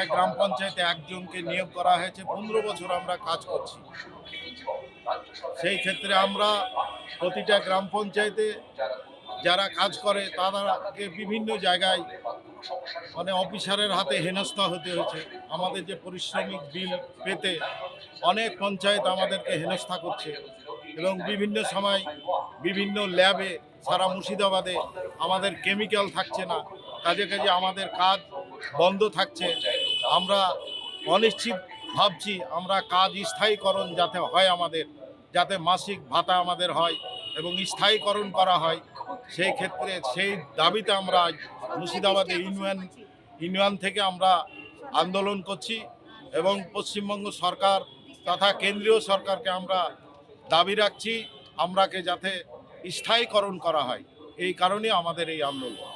প্রতিটা গ্রাম পঞ্চায়েতে একজনকে নিয়োগ করা হয়েছে। 15 বছর আমরা কাজ করছি। সেই ক্ষেত্রে আমরা প্রতিটা গ্রাম পঞ্চায়েতে যারা কাজ করে তাদেরকে বিভিন্ন জায়গায় অফিসারের হাতে হেনস্থা হতে হয়েছে। আমাদের যে পারিশ্রমিক বিল পেতে অনেক পঞ্চায়েত আমাদেরকে হেনস্থা করছে এবং বিভিন্ন সময় বিভিন্ন ল্যাবে সারা মুর্শিদাবাদে আমাদের কেমিক্যাল থাকছে না, কাজে কাজে আমাদের কাজ বন্ধ থাকছে। আমরা অনিশ্চিত ভাবছি আমরা কাজ স্থায়ীকরণ যাতে হয়, আমাদের যাতে মাসিক ভাতা আমাদের হয় এবং স্থায়ীকরণ করা হয়। সেই ক্ষেত্রে সেই দাবিতে আমরা আজ মুর্শিদাবাদে ইউনিয়ন থেকে আমরা আন্দোলন করছি এবং পশ্চিমবঙ্গ সরকার তথা কেন্দ্রীয় সরকারকে আমরা দাবি রাখছি আমরাকে যাতে স্থায়ীকরণ করা হয়। এই কারণে আমাদের এই আন্দোলন।